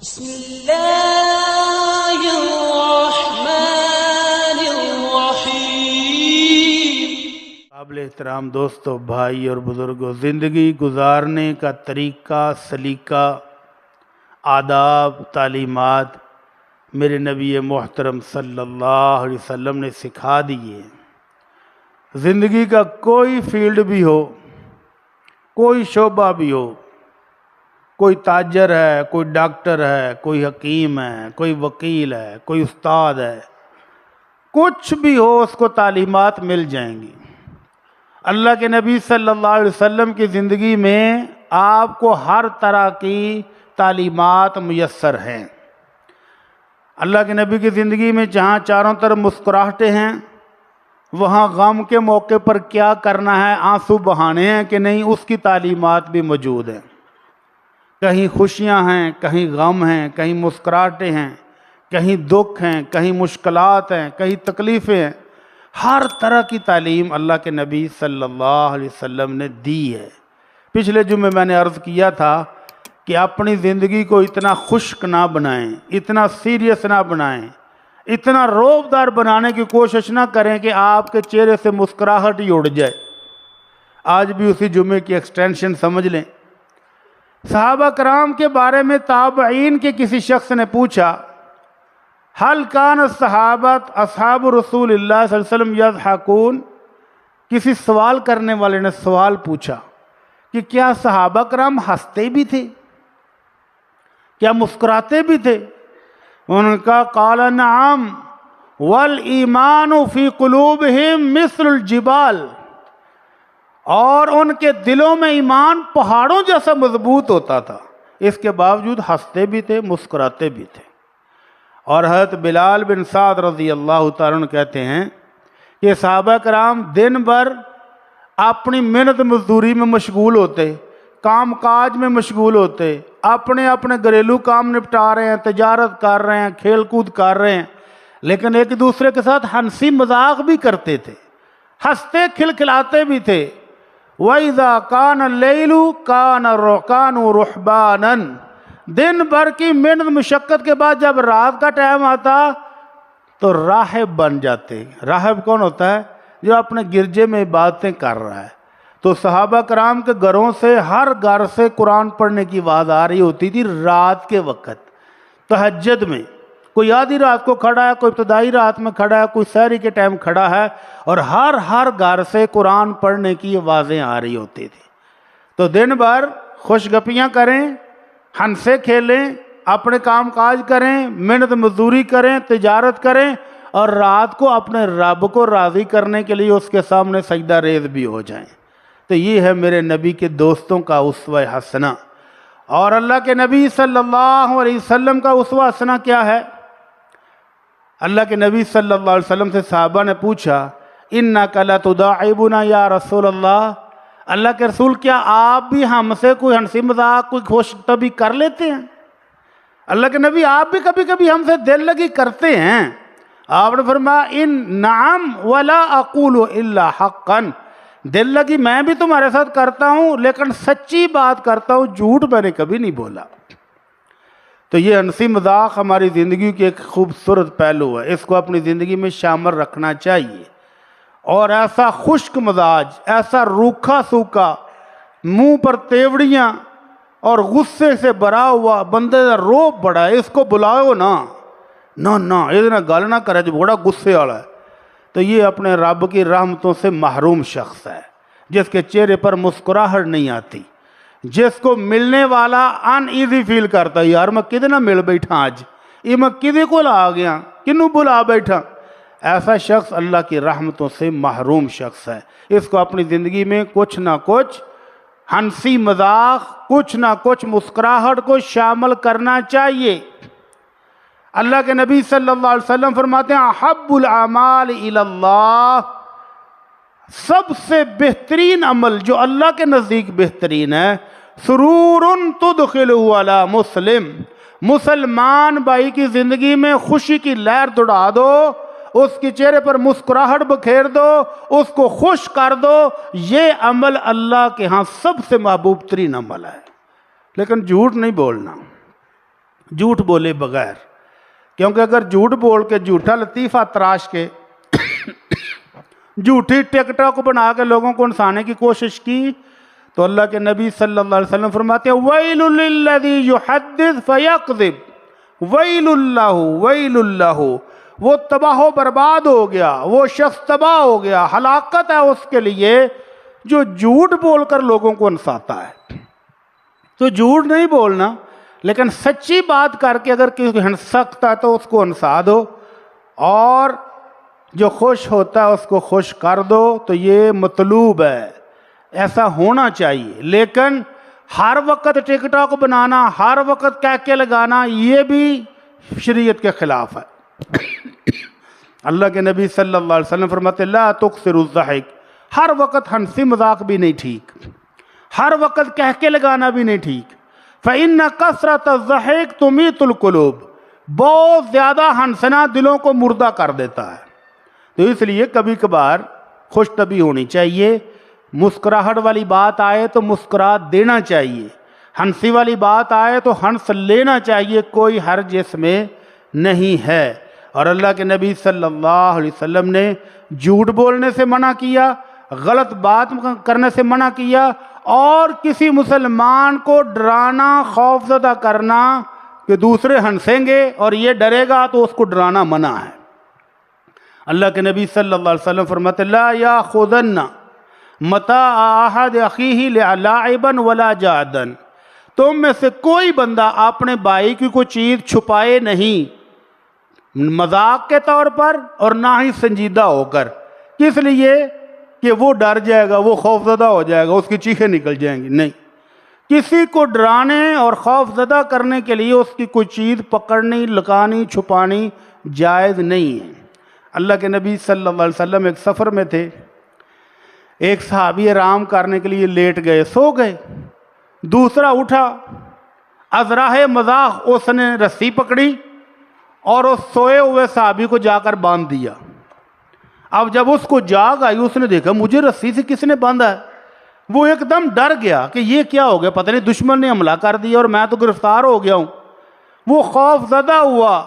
بسم اللہ الرحمن الرحیم۔ قابل احترام دوستو، بھائی اور بزرگوں، زندگی گزارنے کا طریقہ، سلیقہ، آداب، تعلیمات میرے نبی محترم صلی اللہ علیہ وسلم نے سکھا دیے۔ زندگی کا کوئی فیلڈ بھی ہو، کوئی شعبہ بھی ہو، کوئی تاجر ہے، کوئی ڈاکٹر ہے، کوئی حکیم ہے، کوئی وکیل ہے، کوئی استاد ہے، کچھ بھی ہو اس کو تعلیمات مل جائیں گی۔ اللہ کے نبی صلی اللہ علیہ وسلم کی زندگی میں آپ کو ہر طرح کی تعلیمات میسر ہیں۔ اللہ کے نبی کی زندگی میں جہاں چاروں طرف مسکراہٹیں ہیں، وہاں غم کے موقع پر کیا کرنا ہے، آنسو بہانے ہیں کہ نہیں، اس کی تعلیمات بھی موجود ہیں۔ کہیں خوشیاں ہیں، کہیں غم ہیں، کہیں مسکراہٹیں ہیں، کہیں دکھ ہیں، کہیں مشکلات ہیں، کہیں تکلیفیں ہیں۔ ہر طرح کی تعلیم اللہ کے نبی صلی اللہ علیہ وسلم نے دی ہے۔ پچھلے جمعے میں نے عرض کیا تھا کہ اپنی زندگی کو اتنا خشک نہ بنائیں، اتنا سیریس نہ بنائیں، اتنا روبدار بنانے کی کوشش نہ کریں کہ آپ کے چہرے سے مسکراہٹ ہی اڑ جائے۔ آج بھی اسی جمعے کی ایکسٹینشن سمجھ لیں۔ صحابہ کرام کے بارے میں تابعین کے کسی شخص نے پوچھا، حل کان الصحابۃ اصحاب رسول اللہ صلی اللہ علیہ وسلم یضحکون۔ کسی سوال کرنے والے نے سوال پوچھا کہ کیا صحابہ کرام ہنستے بھی تھے، کیا مسکراتے بھی تھے؟ ان کا قال نعم والایمان فی قلوبہم مثل الجبال، اور ان کے دلوں میں ایمان پہاڑوں جیسا مضبوط ہوتا تھا، اس کے باوجود ہنستے بھی تھے، مسکراتے بھی تھے۔ اور حضرت بلال بن سعد رضی اللہ تعالیٰ عنہ کہتے ہیں کہ صحابہ کرام دن بھر اپنی محنت مزدوری میں مشغول ہوتے، کام کاج میں مشغول ہوتے، اپنے گھریلو کام نپٹا رہے ہیں، تجارت کر رہے ہیں، کھیل کود کر رہے ہیں، لیکن ایک دوسرے کے ساتھ ہنسی مذاق بھی کرتے تھے، ہنستے کھلکھلاتے بھی تھے۔ وَإِذَا كَانَ اللَّيْلُ كَانُوا رُحْبَانًا۔ دن بھر کی محنت مشقت کے بعد جب رات کا ٹائم آتا تو راہب بن جاتے۔ راہب کون ہوتا ہے؟ جو اپنے گرجے میں عبادتیں کر رہا ہے۔ تو صحابہ کرام کے گھروں سے، ہر گھر سے قرآن پڑھنے کی آواز آ رہی ہوتی تھی رات کے وقت، تہجد میں۔ کوئی آدھی رات کو کھڑا ہے، کوئی ابتدائی رات میں کھڑا ہے، کوئی سحری کے ٹائم کھڑا ہے، اور ہر گھر سے قرآن پڑھنے کی آوازیں آ رہی ہوتی تھی۔ تو دن بھر خوش گپیاں کریں، ہنسے کھیلیں، اپنے کام کاج کریں، محنت مزدوری کریں، تجارت کریں، اور رات کو اپنے رب کو راضی کرنے کے لیے اس کے سامنے سجدہ ریز بھی ہو جائیں۔ تو یہ ہے میرے نبی کے دوستوں کا اسوہ حسنہ۔ اور اللہ کے نبی صلی اللہ علیہ وسلم کا اسوہ حسنہ کیا ہے؟ اللہ کے نبی صلی اللہ علیہ وسلم سے صحابہ نے پوچھا، اِنَّكَ لَتُدَاعِبُنَا یا رسول اللہ، اللہ کے رسول کیا آپ بھی ہم سے کوئی ہنسی مذاق، کوئی خوش طبعی کر لیتے ہیں؟ اللہ کے نبی آپ بھی کبھی کبھی ہم سے دل لگی کرتے ہیں؟ آپ نے فرمایا ان نعم ولا اقول الا حقا، دل لگی میں بھی تمہارے ساتھ کرتا ہوں، لیکن سچی بات کرتا ہوں، جھوٹ میں نے کبھی نہیں بولا۔ تو یہ ہنسی مذاق ہماری زندگی کی ایک خوبصورت پہلو ہے، اس کو اپنی زندگی میں شامل رکھنا چاہیے۔ اور ایسا خشک مزاج، ایسا روکھا سوکھا، منہ پر تیوڑیاں اور غصے سے بھرا ہوا بندے کا روب بڑا ہے، اس کو بلاؤ نا، یہ گل نہ کرے جو بڑا غصے والا ہے، تو یہ اپنے رب کی رحمتوں سے محروم شخص ہے، جس کے چہرے پر مسکراہٹ نہیں آتی، جس کو ملنے والا ان ایزی فیل کرتا ہے، یار میں کدے نہ مل بیٹھا آج، یہ میں کدے کو آ گیا، کنوں بلا بیٹھا۔ ایسا شخص اللہ کی رحمتوں سے محروم شخص ہے۔ اس کو اپنی زندگی میں کچھ نہ کچھ ہنسی مذاق، کچھ نہ کچھ مسکراہٹ کو شامل کرنا چاہیے۔ اللہ کے نبی صلی اللہ علیہ وسلم فرماتے ہیں احب الاعمال الی اللہ، سب سے بہترین عمل جو اللہ کے نزدیک بہترین ہے، سرور تدخلہ علی مسلم، مسلمان بھائی کی زندگی میں خوشی کی لہر دوڑا دو، اس کے چہرے پر مسکراہٹ بکھیر دو، اس کو خوش کر دو، یہ عمل اللہ کے ہاں سب سے محبوب ترین عمل ہے۔ لیکن جھوٹ نہیں بولنا، جھوٹ بولے بغیر، کیونکہ اگر جھوٹ بول کے جھوٹا لطیفہ تراش کے جھوٹی ٹک ٹاک بنا کے لوگوں کو ہنسانے کی کوشش کی تو اللہ کے نبی صلی اللہ علیہ وسلم فرماتے ہیں ویل للذی یحدث فیکذب، ویل اللہ، وہ تباہ و برباد ہو گیا، وہ شخص تباہ ہو گیا، ہلاکت ہے اس کے لیے جو جھوٹ بول کر لوگوں کو ہنساتا ہے۔ تو جھوٹ نہیں بولنا، لیکن سچی بات کر کے اگر کسی کو ہنس سکتا ہے تو اس کو ہنسا دو، اور جو خوش ہوتا ہے اس کو خوش کر دو، تو یہ مطلوب ہے، ایسا ہونا چاہیے۔ لیکن ہر وقت ٹک ٹاک بنانا، ہر وقت کہکے لگانا، یہ بھی شریعت کے خلاف ہے۔ اللہ کے نبی صلی اللہ علیہ وسلم فرماتے لا تکثروا الضحک، ہر وقت ہنسی مذاق بھی نہیں ٹھیک، ہر وقت کہکے لگانا بھی نہیں ٹھیک۔ فإن کثرۃ الضحک تمیت القلوب، بہت زیادہ ہنسنا دلوں کو مردہ کر دیتا ہے۔ تو اس لیے کبھی کبھار خوش طبعی ہونی چاہیے، مسکراہٹ والی بات آئے تو مسکرا دینا چاہیے، ہنسی والی بات آئے تو ہنس لینا چاہیے، کوئی حرج اس میں نہیں ہے۔ اور اللہ کے نبی صلی اللہ علیہ وسلم نے جھوٹ بولنے سے منع کیا، غلط بات کرنے سے منع کیا، اور کسی مسلمان کو ڈرانا، خوف زدہ کرنا کہ دوسرے ہنسیں گے اور یہ ڈرے گا تو اس کو ڈرانا منع ہے۔ اللہ کے نبی صلی اللہ علیہ وسلم فرماتے لا یاخذن متاع احد اخیہ لاعبا ولا جادا، تم میں سے کوئی بندہ اپنے بھائی کی کوئی چیز چھپائے نہیں، مذاق کے طور پر اور نہ ہی سنجیدہ ہو کر، کس لیے کہ وہ ڈر جائے گا، وہ خوف زدہ ہو جائے گا، اس کی چیخیں نکل جائیں گی۔ نہیں، کسی کو ڈرانے اور خوف زدہ کرنے کے لیے اس کی کوئی چیز پکڑنی، لکانی، چھپانی جائز نہیں ہے۔ اللہ کے نبی صلی اللہ علیہ وسلم ایک سفر میں تھے، ایک صحابی آرام کرنے کے لیے لیٹ گئے، سو گئے، دوسرا اٹھا، از راہ مزاح اس نے رسی پکڑی اور اس سوئے ہوئے صحابی کو جا کر باندھ دیا۔ اب جب اس کو جاگ آئی، اس نے دیکھا مجھے رسی سے کس نے باندھا ہے، وہ ایک دم ڈر گیا کہ یہ کیا ہو گیا، پتہ نہیں دشمن نے حملہ کر دیا اور میں تو گرفتار ہو گیا ہوں۔ وہ خوف زدہ ہوا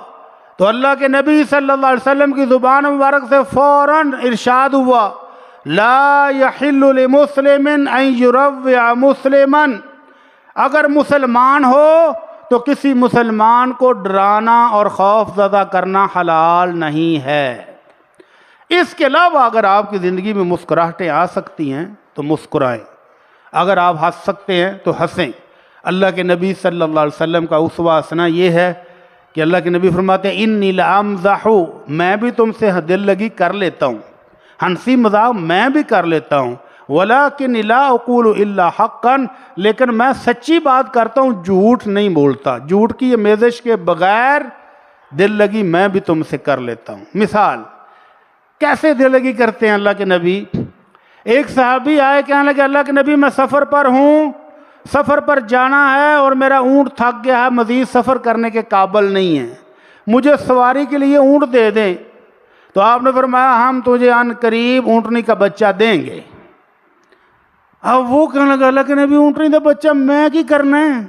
تو اللہ کے نبی صلی اللہ علیہ وسلم کی زبان مبارک سے فوراً ارشاد ہوا لا یحل لمسلم ان یروع مسلما، اگر مسلمان ہو تو کسی مسلمان کو ڈرانا اور خوف زدہ کرنا حلال نہیں ہے۔ اس کے علاوہ اگر آپ کی زندگی میں مسکراہٹیں آ سکتی ہیں تو مسکرائیں، اگر آپ ہنس سکتے ہیں تو ہنسیں۔ اللہ کے نبی صلی اللہ علیہ وسلم کا اسوہ حسنہ یہ ہے کہ اللہ کے نبی فرماتے ہیں انی لامزح، میں بھی تم سے دل لگی کر لیتا ہوں، ہنسی مذاق میں بھی کر لیتا ہوں، ولیکن لا اقول الا حقا، لیکن میں سچی بات کرتا ہوں، جھوٹ نہیں بولتا، جھوٹ کی آمیزش کے بغیر دل لگی میں بھی تم سے کر لیتا ہوں۔ مثال کیسے دل لگی کرتے ہیں اللہ کے نبی؟ ایک صحابی آئے کہنے لگے اللہ کے نبی میں سفر پر ہوں، سفر پر جانا ہے اور میرا اونٹ تھک گیا ہے، مزید سفر کرنے کے قابل نہیں ہے، مجھے سواری کے لیے اونٹ دے دیں۔ تو آپ نے فرمایا ہم تجھے عن قریب اونٹنی کا بچہ دیں گے۔ اب وہ کہنے لگا اللہ کے نبی اونٹنی کا بچہ میں کی کرنا ہے،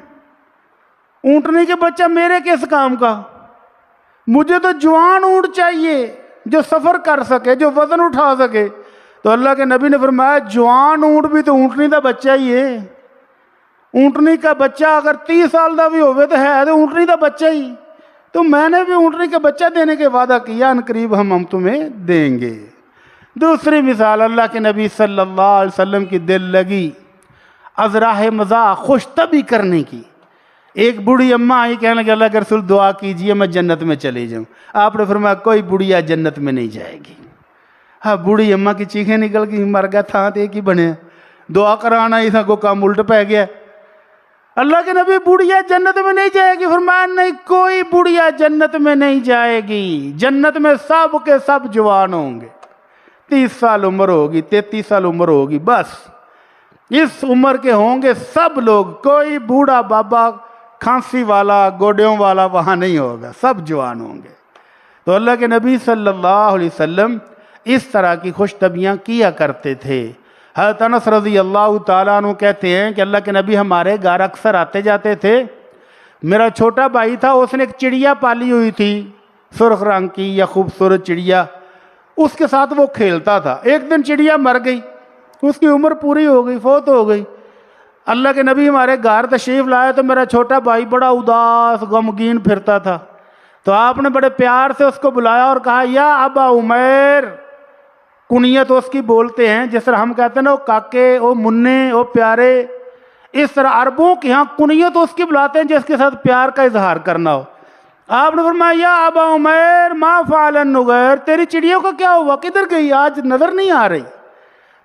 اونٹنی کے بچہ میرے کس کام کا، مجھے تو جوان اونٹ چاہیے جو سفر کر سکے، جو وزن اٹھا سکے۔ تو اللہ کے نبی نے فرمایا جوان اونٹ بھی تو اونٹنی کا بچہ ہی ہے، اونٹنی کا بچہ اگر 30 سال کا بھی ہوئے تو ہے تو اونٹنی کا بچہ ہی، تو میں نے بھی اونٹنی کا بچہ دینے کے وعدہ کیا، ان قریب ہم تمہیں دیں گے۔ دوسری مثال اللہ کے نبی صلی اللہ علیہ وسلم کی دل لگی از راہ مزاح خوش طبعی کرنے کی۔ ایک بوڑھی اماں آئی کہنے لگی اللہ کے رسول دعا کیجئے میں جنت میں چلی جاؤں۔ آپ نے فرمایا کوئی بڑھیا جنت میں نہیں جائے گی۔ ہاں بوڑھی اماں کی چیخیں نکل گئی، مر گیا تھا تو ایک ہی بنے، دعا کرانا ہی تھا کو کام الٹ پہ گیا۔ اللہ کے نبی بڑھیا جنت میں نہیں جائے گی، فرمایا نہیں کوئی بڑھیا جنت میں نہیں جائے گی، جنت میں سب کے سب جوان ہوں گے، 30 سال عمر ہوگی، 33 سال عمر ہوگی، بس اس عمر کے ہوں گے سب لوگ، کوئی بوڑھا بابا کھانسی والا گوڈیوں والا وہاں نہیں ہوگا، سب جوان ہوں گے۔ تو اللہ کے نبی صلی اللہ علیہ وسلم اس طرح کی خوش طبعیاں کیا کرتے تھے۔ حضرت انس رضی اللہ تعالیٰ عنہ کہتے ہیں کہ اللہ کے نبی ہمارے گھر اکثر آتے جاتے تھے، میرا چھوٹا بھائی تھا، اس نے ایک چڑیا پالی ہوئی تھی سرخ رنگ کی یا خوبصورت چڑیا، اس کے ساتھ وہ کھیلتا تھا۔ ایک دن چڑیا مر گئی، اس کی عمر پوری ہو گئی، فوت ہو گئی۔ اللہ کے نبی ہمارے گھر تشریف لائے تو میرا چھوٹا بھائی بڑا اداس غمگین پھرتا تھا، تو آپ نے بڑے پیار سے اس کو بلایا اور کہا یا ابا عمیر، کنیت اس کی بولتے ہیں جس طرح ہم کہتے ہیں نا او کاکے، او منے، او پیارے، اس طرح عربوں کے ہاں کنیت اس کی بلاتے ہیں جس کے ساتھ پیار کا اظہار کرنا ہو۔ آپ نے فرمایا یا ابا عمیر ما فعل النغیر، تیری چڑیوں کا کیا ہوا، کدھر گئی، آج نظر نہیں آ رہی۔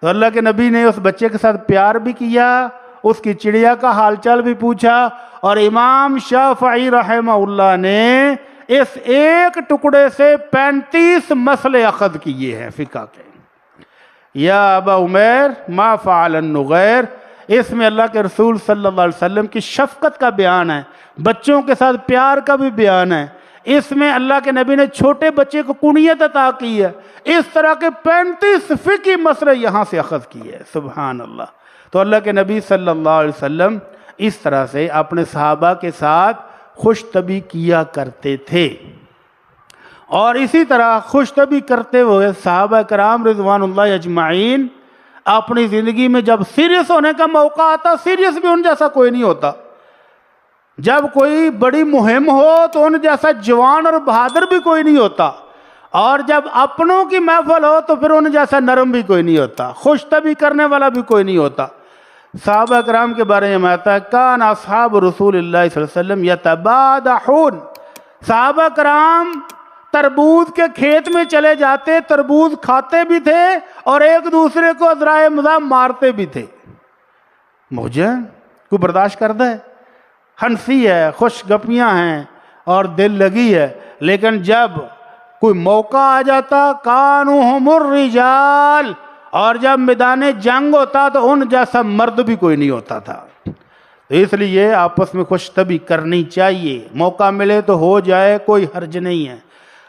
تو اللہ کے نبی نے اس بچے کے ساتھ پیار بھی کیا، اس کی چڑیا کا حال چال بھی پوچھا، اور امام شافعی رحمہ اللہ نے اس ایک ٹکڑے سے 35 مسئلے اخذ کیے ہیں فقہ کے۔ یا ابا عمیر ما فعل النغیر، اس میں اللہ کے رسول صلی اللہ علیہ وسلم کی شفقت کا بیان ہے، بچوں کے ساتھ پیار کا بھی بیان ہے۔ اس میں اللہ کے نبی نے چھوٹے بچے کو کنیت عطا کی ہے۔ اس طرح کے 35 فقہی مسئلے یہاں سے اخذ کیے، سبحان اللہ۔ تو اللہ کے نبی صلی اللہ علیہ وسلم اس طرح سے اپنے صحابہ کے ساتھ خوش طبعی کیا کرتے تھے، اور اسی طرح خوش طبعی کرتے ہوئے صحابہ کرام رضوان اللہ اجمعین اپنی زندگی میں جب سیریس ہونے کا موقع آتا، سیریس بھی ان جیسا کوئی نہیں ہوتا۔ جب کوئی بڑی مہم ہو تو ان جیسا جوان اور بہادر بھی کوئی نہیں ہوتا، اور جب اپنوں کی محفل ہو تو پھر ان جیسا نرم بھی کوئی نہیں ہوتا، خوش طبعی کرنے والا بھی کوئی نہیں ہوتا۔ صحابہ کرام کے بارے میں آتا ہے کان اصحاب رسول اللہ صلی اللہ علیہ وسلم یتبادحون، صحابہ کرام تربوز کے کھیت میں چلے جاتے، تربوز کھاتے بھی تھے اور ایک دوسرے کو ذرائع مزاح مارتے بھی تھے۔ مجھے کوئی برداشت کرتا ہے؟ ہنسی ہے، خوش گپیاں ہیں اور دل لگی ہے، لیکن جب کوئی موقع آ جاتا کانوا ہم الرجال، اور جب میدان جنگ ہوتا تو ان جیسا مرد بھی کوئی نہیں ہوتا تھا۔ تو اس لیے آپس میں خوش طبعی کرنی چاہیے، موقع ملے تو ہو جائے، کوئی حرج نہیں ہے۔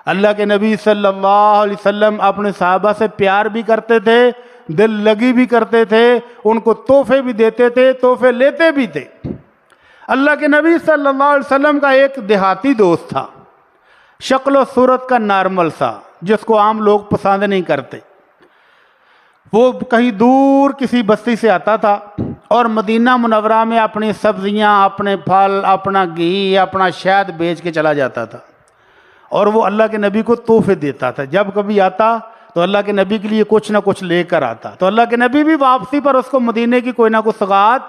اللہ کے نبی صلی اللہ علیہ وسلم اپنے صحابہ سے پیار بھی کرتے تھے، دل لگی بھی کرتے تھے، ان کو تحفے بھی دیتے تھے، تحفے لیتے بھی تھے۔ اللہ کے نبی صلی اللہ علیہ وسلم کا ایک دیہاتی دوست تھا، شکل و صورت کا نارمل سا، جس کو عام لوگ پسند نہیں کرتے۔ وہ کہیں دور کسی بستی سے آتا تھا اور مدینہ منورہ میں اپنی سبزیاں، اپنے پھل، اپنا گھی، اپنا شہد بیچ کے چلا جاتا تھا، اور وہ اللہ کے نبی کو تحفے دیتا تھا۔ جب کبھی آتا تو اللہ کے نبی کے لیے کچھ نہ کچھ لے کر آتا، تو اللہ کے نبی بھی واپسی پر اس کو مدینے کی کوئی نہ کوئی سوغات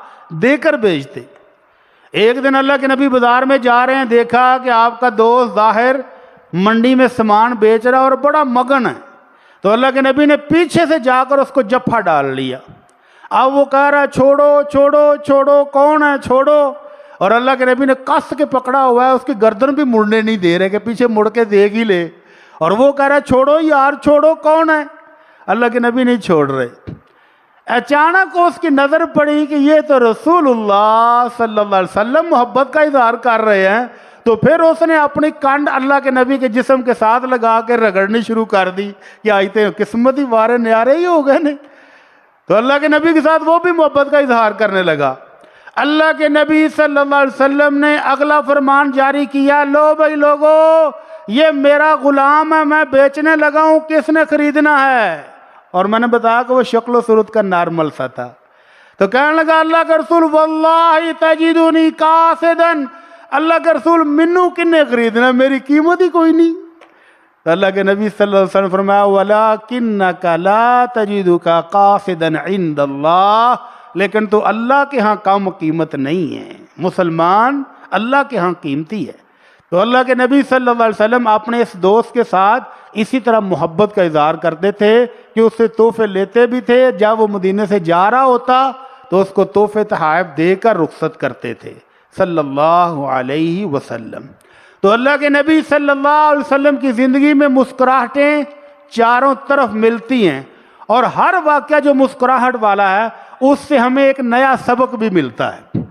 دے کر بھیجتے۔ ایک دن اللہ کے نبی بازار میں جا رہے ہیں، دیکھا کہ آپ کا دوست ظاہر منڈی میں سامان بیچ رہا اور بڑا مگن ہے، تو اللہ کے نبی نے پیچھے سے جا کر اس کو جفا ڈال لیا۔ اب وہ کہہ رہا ہے چھوڑو چھوڑو چھوڑو، کون ہے چھوڑو، اور اللہ کے نبی نے کس کے پکڑا ہوا ہے، اس کی گردن بھی مڑنے نہیں دے رہے کہ پیچھے مڑ کے دیکھ ہی لے، اور وہ کہہ رہا ہے چھوڑو یار چھوڑو، کون ہے؟ اللہ کے نبی نہیں چھوڑ رہے۔ اچانک اس کی نظر پڑی کہ یہ تو رسول اللہ صلی اللہ علیہ وسلم محبت کا اظہار کر رہے ہیں، تو پھر اس نے اپنی کنڈ اللہ کے نبی کے جسم کے ساتھ لگا کے رگڑنی شروع کر دی کہ آئیتے قسمتی وارے نیارے ہی ہو گئے نے۔ تو اللہ کے نبی کے ساتھ وہ بھی محبت کا اظہار کرنے لگا۔ اللہ کے نبی صلی اللہ علیہ وسلم نے اگلا فرمان جاری کیا، لو بھائی لوگو، یہ میرا غلام ہے، میں بیچنے لگا ہوں، کس نے خریدنا ہے؟ اور میں نے بتایا کہ وہ شکل و صورت کا نارمل سا تھا، تو کہنے لگا اللہ کا رسول واللہ تجدنی قاصدن، اللہ کا رسول منو کنے خریدنا، میری قیمت ہی کوئی نہیں۔ تو اللہ کے نبی صلی اللہ علیہ وسلم فرمایا وَلَكِنَّكَ لَا تَجِدُكَ قَاصِدًا عِنْدَ اللَّهِ، لیکن تو اللہ کے ہاں کم قیمت نہیں ہے، مسلمان اللہ کے ہاں قیمتی ہے۔ تو اللہ کے نبی صلی اللہ علیہ وسلم اپنے اس دوست کے ساتھ اسی طرح محبت کا اظہار کرتے تھے کہ اس سے تحفے لیتے بھی تھے، جب وہ مدینے سے جا رہا ہوتا تو اس کو تحفے تحائف دے کر رخصت کرتے تھے صلی اللہ علیہ وسلم۔ تو اللہ کے نبی صلی اللہ علیہ وسلم کی زندگی میں مسکراہٹیں چاروں طرف ملتی ہیں، اور ہر واقعہ جو مسکراہٹ والا ہے اس سے ہمیں ایک نیا سبق بھی ملتا ہے،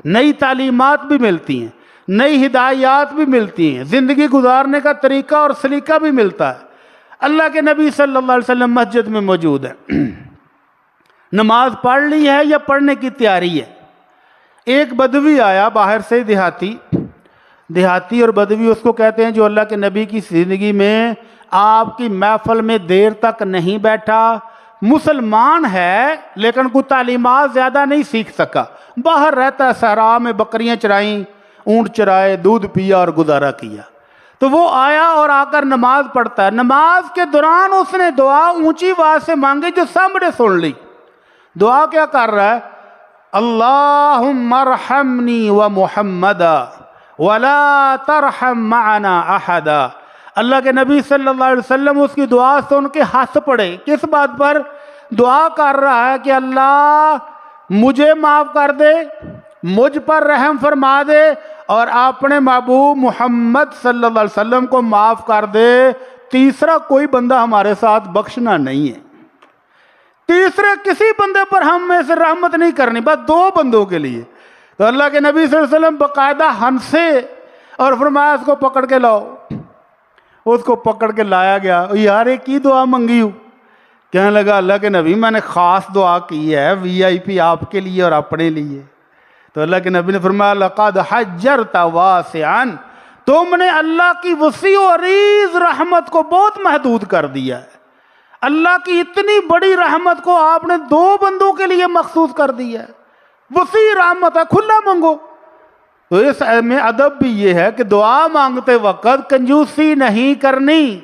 نئی تعلیمات بھی ملتی ہیں، نئی ہدایات بھی ملتی ہیں، زندگی گزارنے کا طریقہ اور سلیقہ بھی ملتا ہے۔ اللہ کے نبی صلی اللہ علیہ وسلم مسجد میں موجود ہیں، نماز پڑھ لی ہے یا پڑھنے کی تیاری ہے، ایک بدوی آیا باہر سے دیہاتی، دیہاتی اور بدوی اس کو کہتے ہیں جو اللہ کے نبی کی زندگی میں آپ کی محفل میں دیر تک نہیں بیٹھا، مسلمان ہے لیکن کوئی تعلیمات زیادہ نہیں سیکھ سکا، باہر رہتا ہے، صحرا میں بکریاں چرائیں، اونٹ چرائے، دودھ پیا اور گزارا کیا۔ تو وہ آیا اور آ کر نماز پڑھتا ہے، نماز کے دوران اس نے دعا اونچی آواز سے مانگی جو سب نے سن لی۔ دعا کیا کر رہا ہے؟ اللہم ارحمنی و محمدا ولا ترحم معنا احدا۔ اللہ کے نبی صلی اللہ علیہ وسلم اس کی دعا سن کے ہنس پڑے۔ کس بات پر؟ دعا کر رہا ہے کہ اللہ مجھے معاف کر دے، مجھ پر رحم فرما دے، اور اپنے محبوب محمد صلی اللہ علیہ وسلم کو معاف کر دے۔ تیسرا کوئی بندہ ہمارے ساتھ بخشنا نہیں ہے، تیسرے کسی بندے پر ہم میں سے رحمت نہیں کرنی، بس دو بندوں کے لیے۔ تو اللہ کے نبی صلی اللہ علیہ وسلم باقاعدہ ہنسے اور فرمایا اس کو پکڑ کے لاؤ۔ اس کو پکڑ کے لایا گیا۔ یار ایک کی دعا منگی ہوں؟ کہنے لگا اللہ کے نبی میں نے خاص دعا کی ہے، وی آئی پی آپ کے لیے اور اپنے لیے۔ تو اللہ کے نبی نے فرمایا لقد حجرت واسعا، تم نے اللہ کی وسیع و عریض رحمت کو بہت محدود کر دیا ہے۔ اللہ کی اتنی بڑی رحمت کو آپ نے دو بندوں کے لیے مخصوص کر دیا ہے۔ وسیع رحمت ہے، کھلا مانگو۔ تو اس میں ادب بھی یہ ہے کہ دعا مانگتے وقت کنجوسی نہیں کرنی،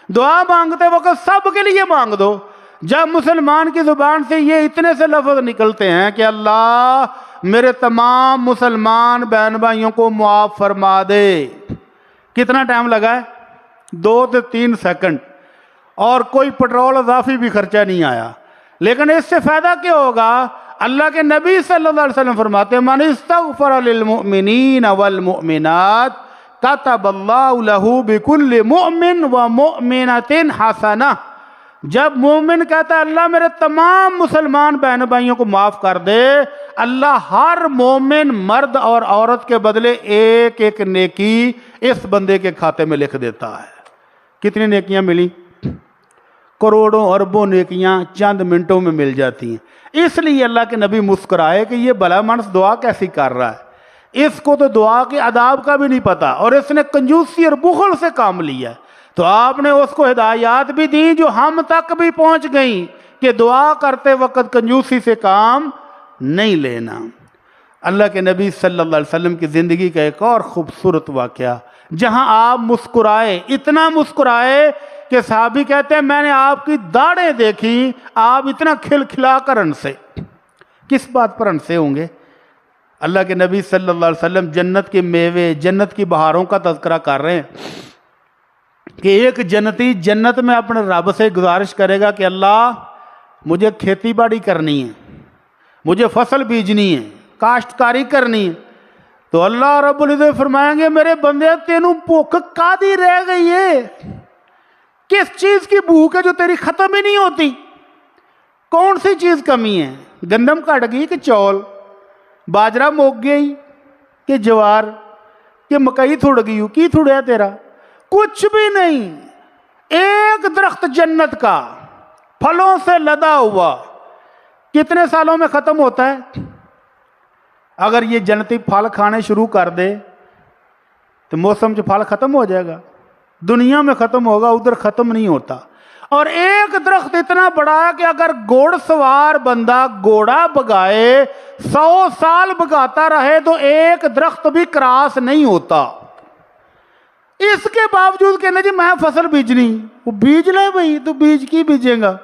دعا مانگتے وقت سب کے لیے مانگ دو۔ جب مسلمان کی زبان سے یہ اتنے سے لفظ نکلتے ہیں کہ اللہ میرے تمام مسلمان بہن بھائیوں کو معاف فرما دے، کتنا ٹائم لگا ہے؟ 2 سے 3 سیکنڈ، اور کوئی پٹرول اضافی بھی خرچہ نہیں آیا۔ لیکن اس سے فائدہ کیا ہوگا؟ اللہ کے نبی صلی اللہ علیہ وسلم فرماتے ہیں من استغفر للمؤمنین والمؤمنات کتب اللہ لہ بکل مؤمن ومؤمنۃ حسنہ۔ جب مومن کہتا ہے اللہ میرے تمام مسلمان بہن بھائیوں کو معاف کر دے، اللہ ہر مومن مرد اور عورت کے بدلے ایک ایک نیکی اس بندے کے کھاتے میں لکھ دیتا ہے۔ کتنی نیکیاں ملی؟ کروڑوں اربوں نیکیاں چند منٹوں میں مل جاتی ہیں۔ اس لیے اللہ کے نبی مسکرائے کہ یہ بھلا مانس دعا کیسی کر رہا ہے، اس کو تو دعا کے آداب کا بھی نہیں پتا، اور اس نے کنجوسی اور بخل سے کام لیا ہے۔ تو آپ نے اس کو ہدایات بھی دی جو ہم تک بھی پہنچ گئیں کہ دعا کرتے وقت کنجوسی سے کام نہیں لینا۔ اللہ کے نبی صلی اللہ علیہ وسلم کی زندگی کا ایک اور خوبصورت واقعہ جہاں آپ مسکرائے، اتنا مسکرائے کہ صحابی کہتے ہیں میں نے آپ کی داڑھیں دیکھی، آپ اتنا کھلکھلا کر ہنسے۔ کس بات پر ہنسے ہوں گے؟ اللہ کے نبی صلی اللہ علیہ وسلم جنت کے میوے، جنت کی بہاروں کا تذکرہ کر رہے ہیں کہ ایک جنتی جنت میں اپنے رب سے گزارش کرے گا کہ اللہ مجھے کھیتی باڑی کرنی ہے، مجھے فصل بیجنی ہے، کاشتکاری کرنی ہے۔ تو اللہ رب العزت فرمائیں گے میرے بندے تینوں بھوک کادی رہ گئی ہے، کس چیز کی بھوک ہے جو تیری ختم ہی نہیں ہوتی؟ کون سی چیز کمی ہے؟ گندم کٹ گئی کہ چول؟ باجرہ موک گئی کہ جوار کہ مکئی تھوڑ گئی ہو؟ کی تھوڑا تیرا؟ کچھ بھی نہیں۔ ایک درخت جنت کا پھلوں سے لدا ہوا کتنے سالوں میں ختم ہوتا ہے؟ اگر یہ جنتی پھل کھانے شروع کر دے تو موسم سے پھل ختم ہو جائے گا، دنیا میں ختم ہوگا، ادھر ختم نہیں ہوتا۔ اور ایک درخت اتنا بڑا ہے کہ اگر گھوڑ سوار بندہ گھوڑا بگائے 100 سال بگاتا رہے تو ایک درخت بھی کراس نہیں ہوتا۔ اس کے باوجود کہنا جی میں فصل بیجنی، وہ بیج لے بھائی، تو بیج کی بیجیں گا؟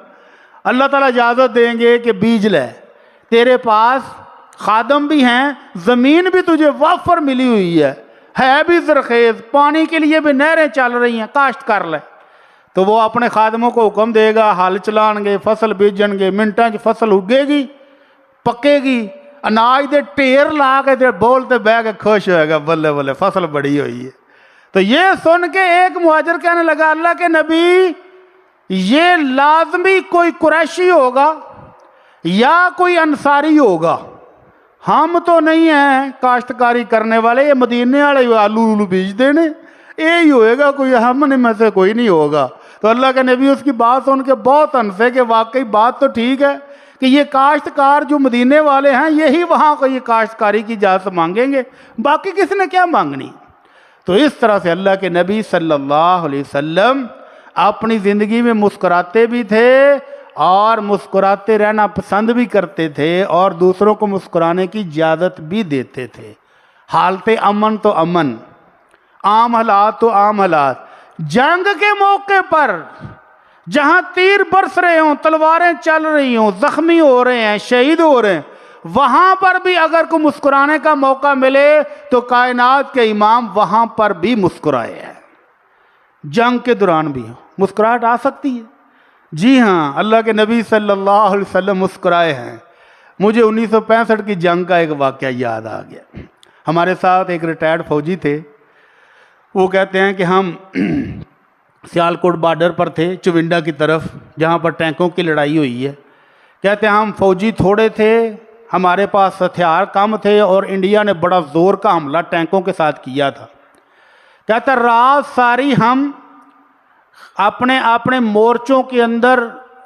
اللہ تعالیٰ اجازت دیں گے کہ بیج لے، تیرے پاس خادم بھی ہیں، زمین بھی تجھے وافر ملی ہوئی ہے بھی زرخیز، پانی کے لیے بھی نہریں چل رہی ہیں، کاشت کر لے۔ تو وہ اپنے خادموں کو حکم دے گا، ہل چلان گے، فصل بیجن گے، منٹاں چ فصل اگے گی، پکے گی، اناج دے ٹیر لا کے تے بولتے بہ کے خوش ہوئے گا بلے بلے فصل بڑی ہوئی ہے۔ تو یہ سن کے ایک مہاجر کہنے لگا اللہ کے نبی یہ لازمی کوئی قریشی ہوگا یا کوئی انصاری ہوگا، ہم تو نہیں ہیں کاشتکاری کرنے والے، یہ مدینے والے آلو بیج دینے، یہی ہوئے گا کوئی، ہم نے میں سے کوئی نہیں ہوگا۔ تو اللہ کے نبی اس کی بات سن کے بہت ہنسے کہ واقعی بات تو ٹھیک ہے کہ یہ کاشتکار جو مدینے والے ہیں یہی وہاں کو یہ کاشتکاری کی اجازت مانگیں گے، باقی کس نے کیا مانگنی۔ تو اس طرح سے اللہ کے نبی صلی اللہ علیہ وسلم اپنی زندگی میں مسکراتے بھی تھے اور مسکراتے رہنا پسند بھی کرتے تھے اور دوسروں کو مسکرانے کی اجازت بھی دیتے تھے۔ حالت امن تو امن، عام حالات تو عام حالات، جنگ کے موقع پر جہاں تیر برس رہے ہوں، تلواریں چل رہی ہوں، زخمی ہو رہے ہیں، شہید ہو رہے ہیں، وہاں پر بھی اگر کوئی مسکرانے کا موقع ملے تو کائنات کے امام وہاں پر بھی مسکرائے ہیں۔ جنگ کے دوران بھی مسکراہٹ آ سکتی ہے، جی ہاں، اللہ کے نبی صلی اللہ علیہ وسلم مسکرائے ہیں۔ مجھے 1965 کی جنگ کا ایک واقعہ یاد آ گیا۔ ہمارے ساتھ ایک ریٹائرڈ فوجی تھے، وہ کہتے ہیں کہ ہم سیالکوٹ بارڈر پر تھے، چوینڈا کی طرف، جہاں پر ٹینکوں کی لڑائی ہوئی ہے۔ کہتے ہیں ہم فوجی تھوڑے تھے، ہمارے پاس ہتھیار کم تھے اور انڈیا نے بڑا زور کا حملہ ٹینکوں کے ساتھ کیا تھا۔ کہتا ہے رات ساری ہم اپنے مورچوں کے اندر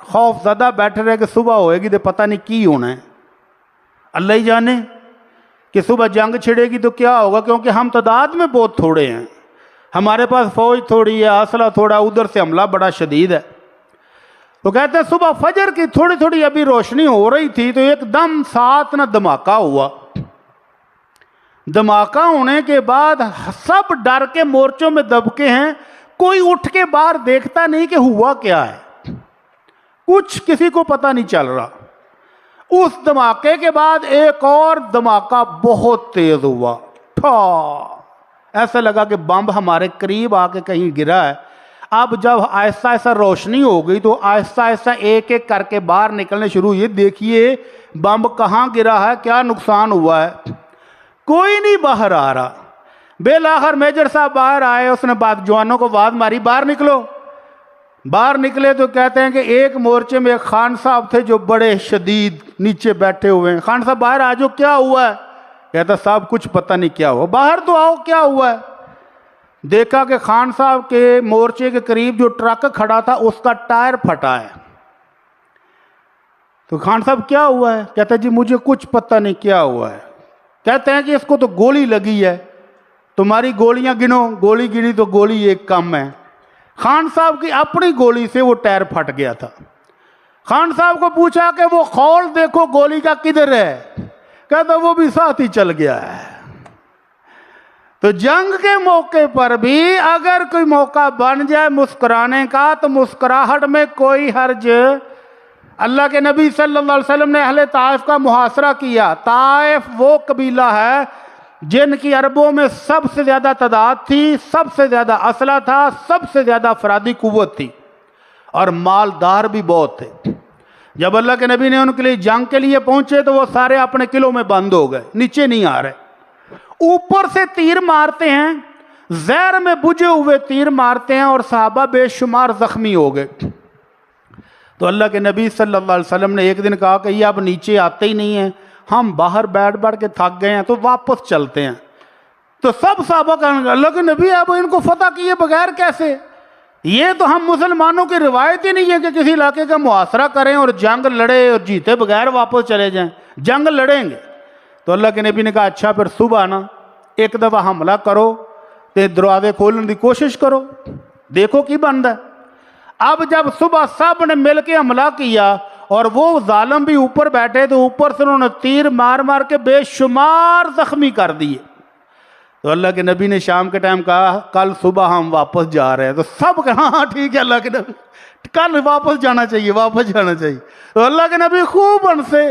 خوف زدہ بیٹھے رہے کہ صبح ہوئے گی تو پتہ نہیں کی ہونا ہے، اللہ ہی جانے کہ صبح جنگ چھڑے گی تو کیا ہوگا، کیونکہ ہم تعداد میں بہت تھوڑے ہیں، ہمارے پاس فوج تھوڑی ہے، اسلحہ تھوڑا، ادھر سے حملہ بڑا شدید ہے۔ تو کہتے ہیں صبح فجر کی تھوڑی تھوڑی ابھی روشنی ہو رہی تھی تو ایک دم ساتھ نہ دھماکہ ہوا۔ دھماکہ ہونے کے بعد سب ڈر کے مورچوں میں دبکے ہیں، کوئی اٹھ کے باہر دیکھتا نہیں کہ ہوا کیا ہے، کچھ کسی کو پتہ نہیں چل رہا۔ اس دھماکے کے بعد ایک اور دھماکہ بہت تیز ہوا، ایسا لگا کہ بم ہمارے قریب آ کے کہیں گرا ہے۔ اب جب آہستہ آہستہ روشنی ہو گئی تو آہستہ آہستہ ایک ایک کر کے باہر نکلنے شروع ہوئے، دیکھیے بم کہاں گرا ہے، کیا نقصان ہوا ہے، کوئی نہیں باہر آ رہا۔ بالآخر میجر صاحب باہر آئے، اس نے جوانوں کو آواز ماری باہر نکلو۔ باہر نکلے تو کہتے ہیں کہ ایک مورچے میں ایک خان صاحب تھے جو بڑے شدید نیچے بیٹھے ہوئے ہیں۔ خان صاحب باہر آ جاؤ، کیا ہوا ہے؟ کہتا صاحب کچھ پتہ نہیں کیا ہوا، باہر تو آؤ، کیا ہوا ہے؟ دیکھا کہ خان صاحب کے مورچے کے قریب جو ٹرک کھڑا تھا اس کا ٹائر پھٹا ہے۔ تو خان صاحب کیا ہوا ہے؟ کہتا جی مجھے کچھ پتہ نہیں کیا ہوا ہے۔ کہتے ہیں کہ اس کو تو گولی لگی ہے، تمہاری گولیاں گنو، گولی گنی تو گولی ایک کم ہے۔ خان صاحب کی اپنی گولی سے وہ ٹائر پھٹ گیا تھا۔ خان صاحب کو پوچھا کہ وہ خول دیکھو گولی کا کدھر ہے؟ کہتا وہ بھی ساتھ ہی چل گیا ہے۔ تو جنگ کے موقع پر بھی اگر کوئی موقع بن جائے مسکرانے کا تو مسکراہٹ میں کوئی حرج۔ اللہ کے نبی صلی اللہ علیہ وسلم نے اہل طائف کا محاصرہ کیا۔ طائف وہ قبیلہ ہے جن کی عربوں میں سب سے زیادہ تعداد تھی، سب سے زیادہ اسلحہ تھا، سب سے زیادہ افرادی قوت تھی اور مالدار بھی بہت تھے۔ جب اللہ کے نبی نے ان کے لیے جنگ کے لیے پہنچے تو وہ سارے اپنے قلعوں میں بند ہو گئے، نیچے نہیں آ رہے، اوپر سے تیر مارتے ہیں، زہر میں بجھے ہوئے تیر مارتے ہیں اور صحابہ بے شمار زخمی ہو گئے۔ تو اللہ کے نبی صلی اللہ علیہ وسلم نے ایک دن کہا کہ یہ اب نیچے آتے ہی نہیں ہیں، ہم باہر بیٹھ کے تھک گئے ہیں تو واپس چلتے ہیں۔ تو سب صحابہ کہنے اللہ کے نبی اب ان کو فتح کیے بغیر کیسے؟ یہ تو ہم مسلمانوں کی روایت ہی نہیں ہے کہ کسی علاقے کا محاصرہ کریں اور جنگ لڑے اور جیتے بغیر واپس چلے جائیں، جنگ لڑیں گے۔ تو اللہ کے نبی نے کہا اچھا پھر صبح نا ایک دفعہ حملہ کرو تے دروازے کھولنے کی کوشش کرو، دیکھو کی بنتا ہے۔ اب جب صبح سب نے مل کے حملہ کیا اور وہ ظالم بھی اوپر بیٹھے تو اوپر سے انہوں نے تیر مار مار کے بے شمار زخمی کر دیے۔ تو اللہ کے نبی نے شام کے ٹائم کہا کل صبح ہم واپس جا رہے ہیں۔ تو سب کہا ہاں ٹھیک ہے اللہ کے نبی، کل واپس جانا چاہیے، واپس جانا چاہیے۔ تو اللہ کے نبی خوب ہنسے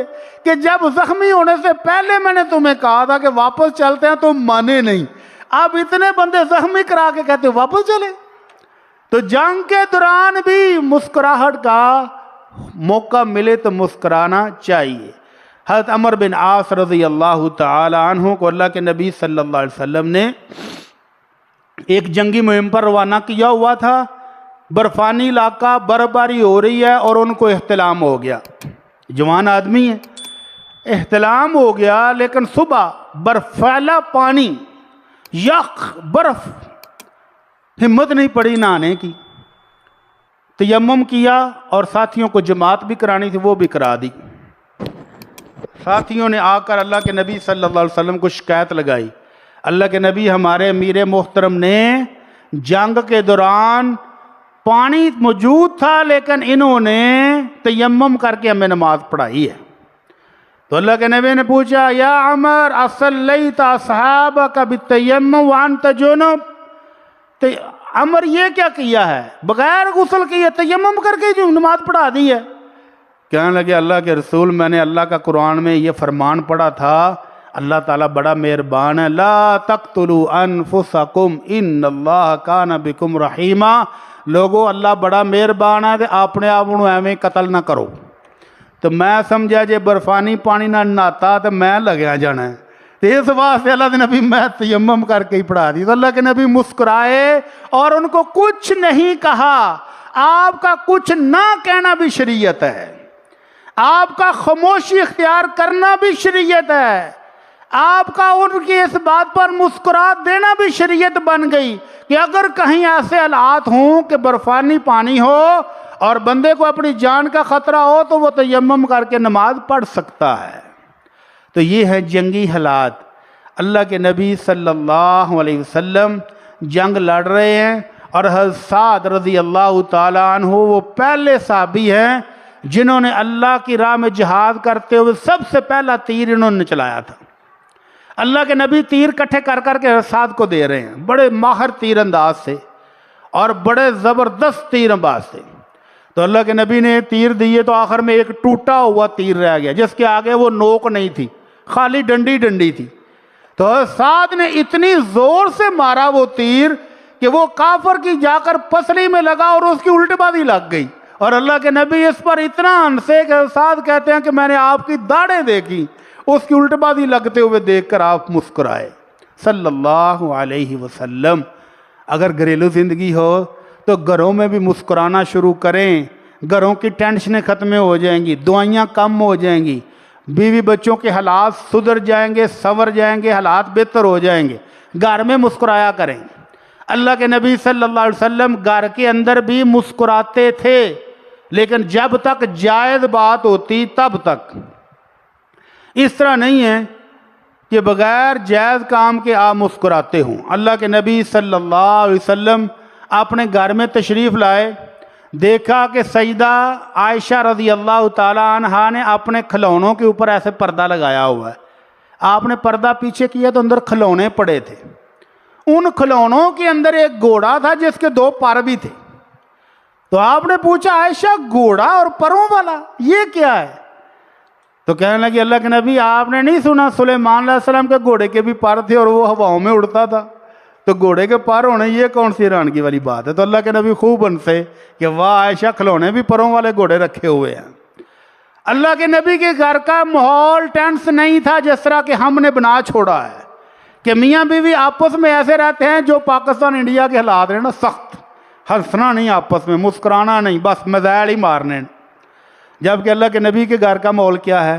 کہ جب زخمی ہونے سے پہلے میں نے تمہیں کہا تھا کہ واپس چلتے ہیں تم مانے نہیں، اب اتنے بندے زخمی کرا کے کہتے واپس چلے۔ تو جنگ کے دوران بھی مسکراہٹ کا موقع ملے تو مسکرانا چاہیے۔ حضرت عمر بن عاص رضی اللہ تعالی عنہ کو اللہ کے نبی صلی اللہ علیہ وسلم نے ایک جنگی مہم پر روانہ کیا ہوا تھا۔ برفانی علاقہ، برف باری ہو رہی ہے اور ان کو احتلام ہو گیا، جوان آدمی ہے، احتلام ہو گیا، لیکن صبح برفیلا پانی، یخ، برف، ہمت نہیں پڑی نہانے کی، تیمم کیا اور ساتھیوں کو جماعت بھی کرانی تھی وہ بھی کرا دی۔ ساتھیوں نے آ کر اللہ کے نبی صلی اللہ علیہ وسلم کو شکایت لگائی، اللہ کے نبی ہمارے امیر محترم نے جنگ کے دوران پانی موجود تھا لیکن انہوں نے تیمم کر کے ہمیں نماز پڑھائی ہے۔ تو اللہ کے نبی نے پوچھا یا عمر اصلیت اصحابک بالتیمم وانت جنب، عمر یہ کیا کیا ہے، بغیر غسل کیے تیمم کر کے جو نماز پڑھا دی ہے؟ کہنے لگے اللہ کے رسول میں نے اللہ کا قرآن میں یہ فرمان پڑھا تھا، اللہ تعالیٰ بڑا مہربان ہے، لا تقتلوا انفسکم ان اللہ کان بکم رحیما، لوگو اللہ بڑا مہربان ہے کہ اپنے آپ کو ایویں قتل نہ کرو۔ تو میں سمجھا جے برفانی پانی نہ نہاتا تو میں لگیا جانا ہے، تو اس واسطے اللہ کے نبی میں تیمم کر کے ہی پڑھا دی۔ تو اللہ کے نبی مسکرائے اور ان کو کچھ نہیں کہا۔ آپ کا کچھ نہ کہنا بھی شریعت ہے، آپ کا خاموشی اختیار کرنا بھی شریعت ہے، آپ کا ان کی اس بات پر مسکرات دینا بھی شریعت بن گئی کہ اگر کہیں ایسے حالات ہوں کہ برفانی پانی ہو اور بندے کو اپنی جان کا خطرہ ہو تو وہ تیمم کر کے نماز پڑھ سکتا ہے۔ تو یہ ہیں جنگی حالات۔ اللہ کے نبی صلی اللہ علیہ وسلم جنگ لڑ رہے ہیں اور حضرت سعد رضی اللہ تعالیٰ عنہ وہ پہلے صحابی ہیں جنہوں نے اللہ کی راہ میں جہاد کرتے ہوئے سب سے پہلا تیر انہوں نے چلایا تھا۔ اللہ کے نبی تیر کٹھے کر کر کے سعد کو دے رہے ہیں، بڑے ماہر تیر انداز سے اور بڑے زبردست تیر انداز سے۔ تو اللہ کے نبی نے تیر دیے تو آخر میں ایک ٹوٹا ہوا تیر رہ گیا جس کے آگے وہ نوک نہیں تھی، خالی ڈنڈی ڈنڈی تھی۔ تو سعد نے اتنی زور سے مارا وہ تیر کہ وہ کافر کی جا کر پسلی میں لگا اور اس کی الٹ بازی لگ گئی، اور اللہ کے نبی اس پر اتنا ہنسے کہ سعد کہتے ہیں کہ میں نے آپ کی داڑھیں دیکھی، اس کی الٹ بازی لگتے ہوئے دیکھ کر آپ مسکرائے صلی اللہ علیہ وسلم۔ اگر گھریلو زندگی ہو تو گھروں میں بھی مسکرانا شروع کریں، گھروں کی ٹینشنیں ختم ہو جائیں گی، دعائیاں کم ہو جائیں گی، بیوی بچوں کے حالات سدھر جائیں گے، سنور جائیں گے، حالات بہتر ہو جائیں گے۔ گھر میں مسکرایا کریں۔ اللہ کے نبی صلی اللہ علیہ وسلم گھر کے اندر بھی مسکراتے تھے، لیکن جب تک جائز بات ہوتی تب تک۔ اس طرح نہیں ہے کہ بغیر جائز کام کے آپ مسکراتے ہوں۔ اللہ کے نبی صلی اللہ علیہ وسلم اپنے گھر میں تشریف لائے، دیکھا کہ سیدہ عائشہ رضی اللہ تعالی عنہا نے اپنے کھلونوں کے اوپر ایسے پردہ لگایا ہوا ہے۔ آپ نے پردہ پیچھے کیا تو اندر کھلونے پڑے تھے، ان کھلونوں کے اندر ایک گھوڑا تھا جس کے 2 پر بھی تھے۔ تو آپ نے پوچھا عائشہ گھوڑا اور پروں والا یہ کیا ہے؟ تو کہنے لگی اللہ کے نبی آپ نے نہیں سنا سلیمان علیہ السلام کے گھوڑے کے بھی پر تھے اور وہ ہواؤں میں اڑتا تھا، تو گھوڑے کے پر ہونے یہ کون سی حیرانگی والی بات ہے؟ تو اللہ کے نبی خوب ہنسے کہ واہ عائشہ کھلونے بھی پروں والے گھوڑے رکھے ہوئے ہیں۔ اللہ کے نبی کے گھر کا ماحول ٹینس نہیں تھا جس طرح کہ ہم نے بنا چھوڑا ہے کہ میاں بیوی آپس میں ایسے رہتے ہیں جو پاکستان انڈیا کے حالات ہیں نا، سخت ہنسنا نہیں، آپس میں مسکرانا نہیں، بس میزائل ہی مارنے۔ جبکہ اللہ کے نبی کے گھر کا ماحول کیا ہے؟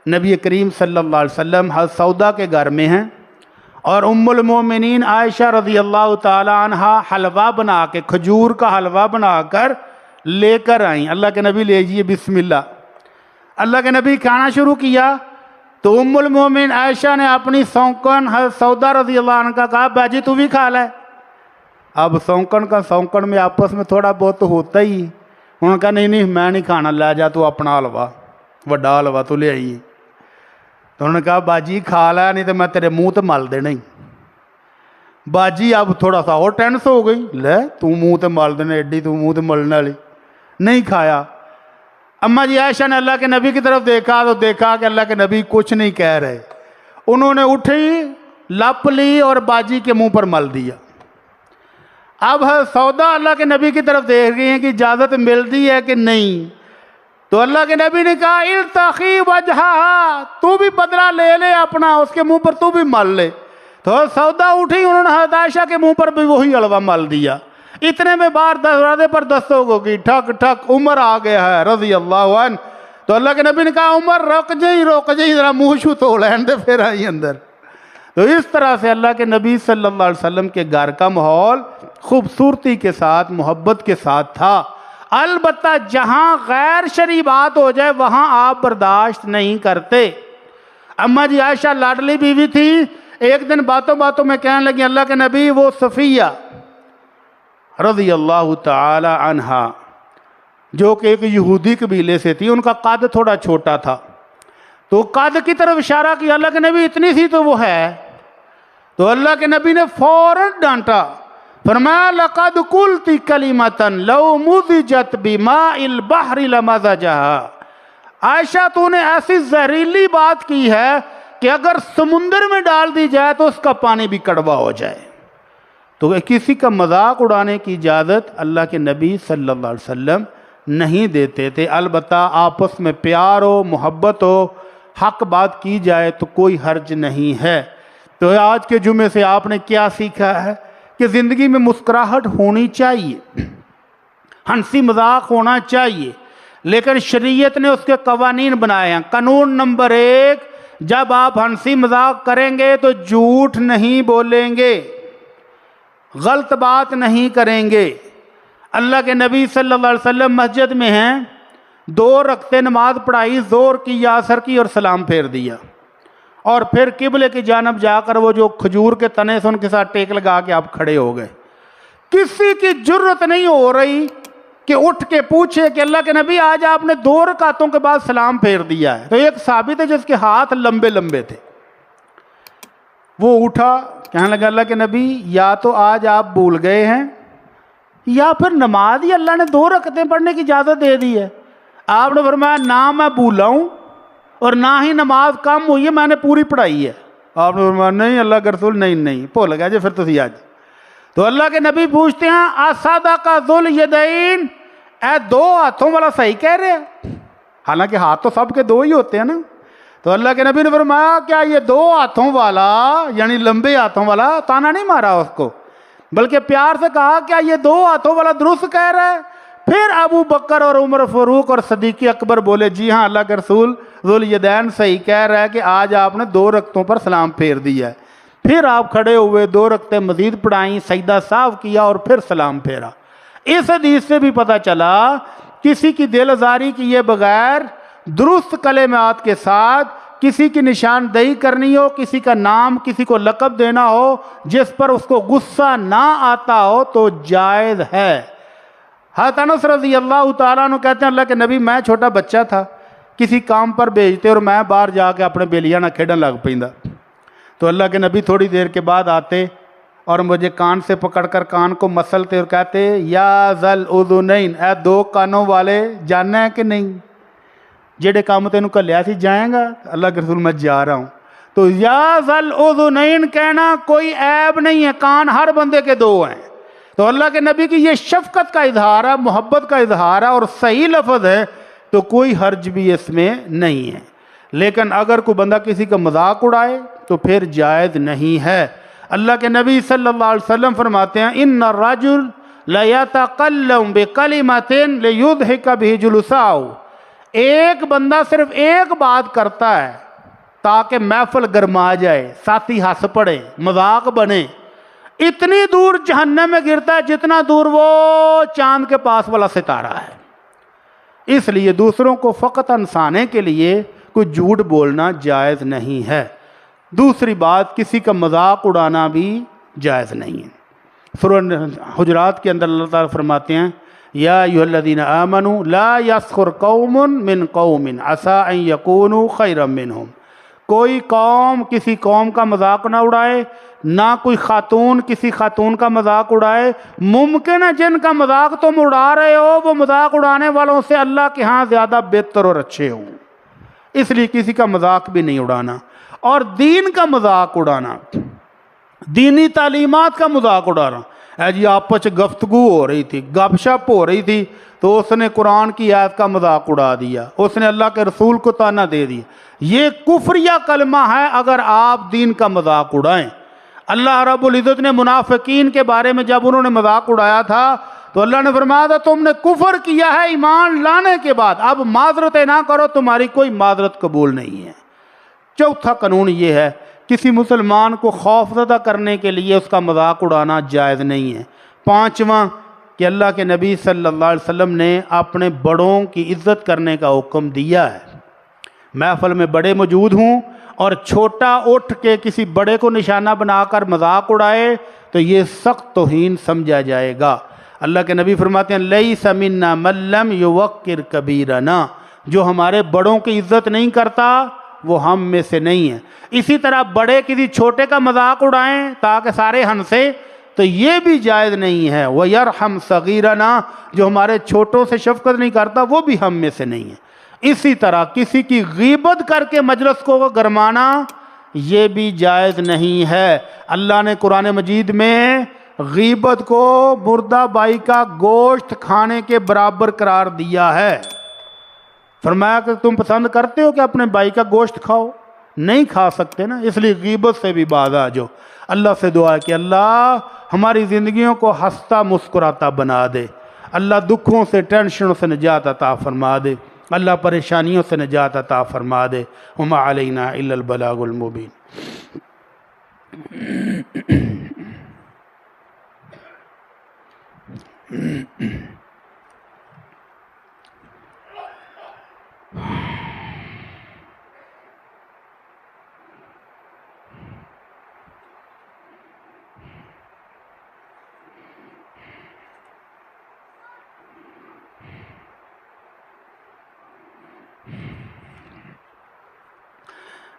نبی کریم صلی اللہ علیہ وسلم حضرت سودا کے گھر میں ہیں اور ام المومنین عائشہ رضی اللہ تعالی عنہا حلوہ بنا کے، کھجور کا حلوہ بنا کر لے کر آئیں۔ اللہ کے نبی لیجئے بسم اللہ۔ اللہ کے نبی کھانا شروع کیا تو ام المومنین عائشہ نے اپنی سونکن حضرت سودا رضی اللہ عنہ کا کہا باجی تو بھی کھا لے۔ اب سونکن کا سونکن میں آپس میں تھوڑا بہت تو ہوتا ہی، انہوں نے کہا نہیں میں نہیں کھانا، لے جا تو اپنا حلوہ، وڈا حلوہ تو لے آئیے۔ تو انہوں نے کہا باجی کھا لے نہیں تو میں تیرے منہ تے مل دینا ہی۔ باجی اب تھوڑا سا اور ٹینس ہو گئی، لے تو منہ تے مل دینا، ایڈی تو منہ تے ملنے والی، نہیں کھایا۔ اماں جی عائشہ نے اللہ کے نبی کی طرف دیکھا تو دیکھا کہ اللہ کے نبی کچھ نہیں کہہ رہے، انہوں نے اٹھی لپ لی اور باجی کے منہ پر مل دیا۔ اب سودا اللہ کے نبی کی طرف دیکھ رہی ہیں کہ اجازت ملتی ہے کہ نہیں، تو اللہ کے نبی نے کہا التقی وجہہا، تو بھی بدلہ لے لے اپنا، اس کے منہ پر تو بھی مل لے۔ تو سودا اٹھی، انہوں نے حضرت عائشہ کے منہ پر بھی وہی حلوہ مل دیا۔ اتنے میں باہر دروازے پر دستک ہوگی، ٹھک ٹھک عمر آ گیا ہے رضی اللہ عنہ۔ تو اللہ کے نبی نے کہا عمر رک جائیں ذرا منہ شو تو لین دے پھر آئی اندر۔ تو اس طرح سے اللہ کے نبی صلی اللہ علیہ وسلم کے گھر کا ماحول خوبصورتی کے ساتھ، محبت کے ساتھ تھا۔ البتہ جہاں غیر شرعی بات ہو جائے وہاں آپ برداشت نہیں کرتے۔ اماں جی عائشہ لاڈلی بیوی تھی، ایک دن باتوں باتوں میں کہنے لگی اللہ کے نبی وہ صفیہ رضی اللہ تعالی عنہا جو کہ ایک یہودی قبیلے سے تھی، ان کا قد تھوڑا چھوٹا تھا، تو قد کی طرف اشارہ کیا اللہ کے نبی اتنی سی تو وہ ہے، تو اللہ کے نبی نے فوراً ڈانٹا، فرمایا لقد قلت کلمۃ لو مزجت بماء البحر لمزجها، عائشہ تو نے ایسی زہریلی بات کی ہے کہ اگر سمندر میں ڈال دی جائے تو اس کا پانی بھی کڑوا ہو جائے۔ تو کسی کا مذاق اڑانے کی اجازت اللہ کے نبی صلی اللہ علیہ وسلم نہیں دیتے تھے، البتہ آپس میں پیار ہو، محبت ہو، حق بات کی جائے تو کوئی حرج نہیں ہے۔ تو آج کے جمعے سے آپ نے کیا سیکھا ہے کہ زندگی میں مسکراہٹ ہونی چاہیے، ہنسی مذاق ہونا چاہیے، لیکن شریعت نے اس کے قوانین بنائے ہیں۔ قانون نمبر 1، جب آپ ہنسی مذاق کریں گے تو جھوٹ نہیں بولیں گے، غلط بات نہیں کریں گے۔ اللہ کے نبی صلی اللہ علیہ وسلم مسجد میں ہیں، 2 رکعتیں نماز پڑھائی، ظہر کی یا عصر کی، اور سلام پھیر دیا، اور پھر قبلے کی جانب جا کر وہ جو کھجور کے تنے سے ان کے ساتھ ٹیک لگا کے آپ کھڑے ہو گئے۔ کسی کی جرت نہیں ہو رہی کہ اٹھ کے پوچھے کہ اللہ کے نبی آج آپ نے 2 رکعتوں کے بعد سلام پھیر دیا ہے۔ تو ایک صحابی تھے جس کے ہاتھ لمبے لمبے تھے، وہ اٹھا، کہنے لگا اللہ کے نبی یا تو آج آپ بھول گئے ہیں یا پھر نماز ہی اللہ نے 2 رکعتیں پڑھنے کی اجازت دے دی ہے۔ آپ نے فرمایا نہ میں بھولا ہوں اور نہ ہی نماز کم ہوئی ہے، میں نے پوری پڑھائی ہے۔ آپ نے فرمایا نہیں اللہ کے رسول، نہیں بھول گیا جی، پھر تو آج۔ تو اللہ کے نبی پوچھتے ہیں اصدق ذو الیدین، اے 2 ہاتھوں والا صحیح کہہ رہے ہیں؟ حالانکہ ہاتھ تو سب کے 2 ہی ہوتے ہیں نا۔ تو اللہ کے نبی نے فرمایا کیا یہ 2 ہاتھوں والا یعنی لمبے ہاتھوں والا، تانا نہیں مارا اس کو، بلکہ پیار سے کہا کیا یہ 2 ہاتھوں والا درست کہہ رہا ہے؟ پھر ابو بکر اور عمر فاروق اور صدیق اکبر بولے جی ہاں اللہ کے رسول ذو الیدین صحیح کہہ رہا ہے کہ آج آپ نے 2 رکعتوں پر سلام پھیر دیا ہے۔ پھر آپ کھڑے ہوئے، 2 رکعتیں مزید پڑھائیں، سجدہ صاف کیا اور پھر سلام پھیرا۔ اس حدیث سے بھی پتہ چلا کسی کی دل آزاری کیے بغیر درست کلمات کے ساتھ کسی کی نشاندہی کرنی ہو، کسی کا نام، کسی کو لقب دینا ہو جس پر اس کو غصہ نہ آتا ہو تو جائز ہے۔ حضرت انس رضی اللہ تعالیٰ عنہ کہتے ہیں اللہ کے نبی میں چھوٹا بچہ تھا، کسی کام پر بھیجتے اور میں باہر جا کے اپنے بیلیاں نہ کھیڈن لگ پیندا، تو اللہ کے نبی تھوڑی دیر کے بعد آتے اور مجھے کان سے پکڑ کر کان کو مسلتے اور کہتے یا ذل اذنین، اے 2 کانوں والے جاننا ہے کہ نہیں جڑے کام تینوں کلیا سی جائیں گا؟ اللہ کے رسول میں جا رہا ہوں۔ تو یا ذل اذنین کہنا کوئی عیب نہیں ہے، کان ہر بندے کے 2 ہیں۔ تو اللہ کے نبی کی یہ شفقت کا اظہار ہے، محبت کا اظہار ہے اور صحیح لفظ ہے، تو کوئی حرج بھی اس میں نہیں ہے۔ لیکن اگر کوئی بندہ کسی کا مذاق اڑائے تو پھر جائز نہیں ہے۔ اللہ کے نبی صلی اللہ علیہ وسلم فرماتے ہیں ان الرجل لیتکلم بکلمۃ لیضحک بہ جلساء، ایک بندہ صرف ایک بات کرتا ہے تاکہ محفل گرما جائے، ساتھی ہنس پڑے، مذاق بنے، اتنی دور جہنم میں گرتا ہے جتنا دور وہ چاند کے پاس والا ستارہ ہے۔ اس لیے دوسروں کو فقط ہنسانے کے لیے کوئی جھوٹ بولنا جائز نہیں ہے۔ دوسری بات، کسی کا مذاق اڑانا بھی جائز نہیں ہے۔ سورہ حجرات کے اندر اللہ تعالیٰ فرماتے ہیں یا ایھا الذین آمنوا لا یسخر قوم من قوم عسى ان یکونوا خیرا منہم، کوئی قوم کسی قوم کا مذاق نہ اڑائے، نہ کوئی خاتون کسی خاتون کا مذاق اڑائے۔ ممکن ہے جن کا مذاق تم اڑا رہے ہو وہ مذاق اڑانے والوں سے اللہ کے ہاں زیادہ بہتر اور اچھے ہوں، اس لیے کسی کا مذاق بھی نہیں اڑانا۔ اور دین کا مذاق اڑانا، دینی تعلیمات کا مذاق اڑانا، اے جی آپس گفتگو ہو رہی تھی، گپ شپ ہو رہی تھی، تو اس نے قرآن کی آیت کا مذاق اڑا دیا، اس نے اللہ کے رسول کو طعنہ دے دیا، یہ کفریہ کلمہ ہے اگر آپ دین کا مذاق اڑائیں۔ اللہ رب العزت نے منافقین کے بارے میں جب انہوں نے مذاق اڑایا تھا تو اللہ نے فرمایا تھا تم نے کفر کیا ہے ایمان لانے کے بعد، اب معذرتیں نہ کرو، تمہاری کوئی معذرت قبول نہیں ہے۔ چوتھا قانون یہ ہے کسی مسلمان کو خوف زدہ کرنے کے لیے اس کا مذاق اڑانا جائز نہیں ہے۔ پانچواں کہ اللہ کے نبی صلی اللہ علیہ وسلم نے اپنے بڑوں کی عزت کرنے کا حکم دیا ہے۔ محفل میں بڑے موجود ہوں اور چھوٹا اٹھ کے کسی بڑے کو نشانہ بنا کر مذاق اڑائے تو یہ سخت توہین سمجھا جائے گا۔ اللہ کے نبی فرماتے ہیں لیس منا من لم یوقر کبیرنا، جو ہمارے بڑوں کی عزت نہیں کرتا وہ ہم میں سے نہیں ہے۔ اسی طرح بڑے کسی چھوٹے کا مذاق اڑائیں تاکہ سارے ہنسیں تو یہ بھی جائز نہیں ہے۔ وَيَرْحَمْ صَغِيرَنَا، جو ہمارے چھوٹوں سے شفقت نہیں کرتا وہ بھی ہم میں سے نہیں ہے۔ اسی طرح کسی کی غیبت کر کے مجلس کو گرمانا یہ بھی جائز نہیں ہے۔ اللہ نے قرآن مجید میں غیبت کو مردہ بائی کا گوشت کھانے کے برابر قرار دیا ہے۔ فرمایا کہ تم پسند کرتے ہو کہ اپنے بھائی کا گوشت کھاؤ؟ نہیں کھا سکتے نا، اس لیے غیبت سے بھی باز آ جاؤ۔ اللہ سے دعا ہے کہ اللہ ہماری زندگیوں کو ہنستا مسکراتا بنا دے، اللہ دکھوں سے ٹینشنوں سے نجات عطا فرما دے، اللہ پریشانیوں سے نجات عطا فرما دے۔ وما علینا الا البلاغ المبین۔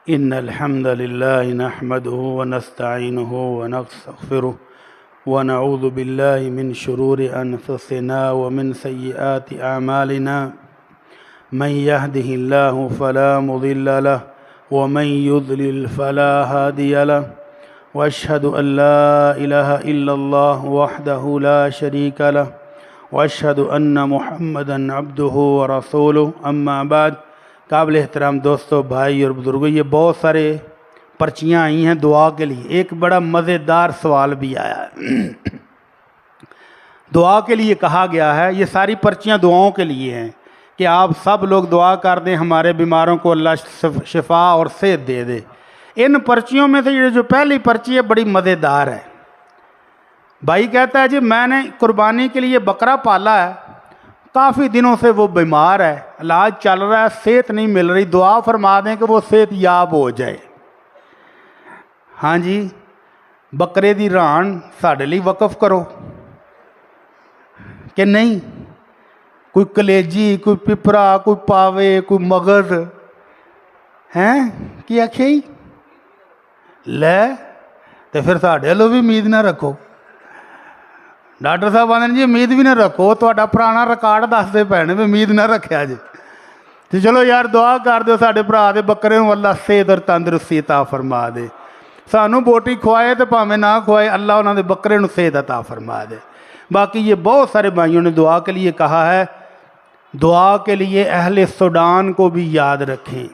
ان الحمد للہ نحمده ونستعینه ونستغفره ونعوذ باللہ من شرور انفسنا ومن سیئات اعمالنا من يهده الله فلا مضل له ومن يضلل فلا هادي له واشهد ان لا اله الا الله وحده لا شريك له واشهد ان محمدا عبده ورسوله اما بعد۔ قابل احترام دوستو، بھائی اور بزرگوں، یہ بہت سارے پرچیاں آئی ہیں دعا کے لیے۔ ایک بڑا مزیدار سوال بھی آیا ہے۔ دعا کے لیے کہا گیا ہے، یہ ساری پرچیاں دعاؤں کے لیے ہیں کہ آپ سب لوگ دعا کر دیں ہمارے بیماروں کو اللہ شفا اور صحت دے دے۔ ان پرچیوں میں سے یہ جو پہلی پرچی ہے بڑی مزیدار ہے۔ بھائی کہتا ہے جی میں نے قربانی کے لیے بکرا پالا ہے، کافی دنوں سے وہ بیمار ہے، علاج چل رہا ہے، صحت نہیں مل رہی، دعا فرما دیں کہ وہ صحت یاب ہو جائے۔ ہاں جی، بکرے دی ران ساڈے لیے وقف کرو کہ نہیں؟ کوئی کلیجی، کوئی پپرا، کوئی پاوے، کوئی مغز ہیں کی آکھے ہی لے تو پھر ساڈے لو بھی امید نہ رکھو۔ ڈاکٹر صاحب آدھے جی امید بھی نہ رکھو، تہاڈا پرانا ریکارڈ دسدے پے نے بھی امید نہ رکھیا جی۔ تو چلو یار دعا کر دیو ساڈے بھرا دے بکرے نوں اللہ صحت اور تندرستی عطا فرما دے۔ سانوں بوٹی کھوائے تو پاویں نہ کھوائے، اللہ انہاں دے بکرے نوں صحت عطا فرما دے۔ باقی یہ بہت سارے بھائیوں نے دعا کے لیے کہا ہے، دعا کے لیے اہل سوڈان کو بھی یاد رکھیں۔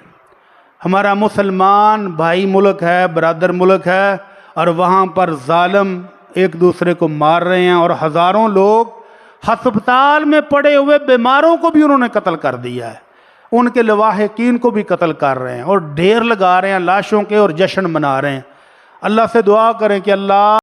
ہمارا مسلمان بھائی ملک ہے، برادر ملک ہے، اور وہاں پر ظالم ایک دوسرے کو مار رہے ہیں، اور ہزاروں لوگ ہسپتال میں پڑے ہوئے بیماروں کو بھی انہوں نے قتل کر دیا ہے، ان کے لواحقین کو بھی قتل کر رہے ہیں، اور ڈھیر لگا رہے ہیں لاشوں کے اور جشن منا رہے ہیں۔ اللہ سے دعا کریں کہ اللہ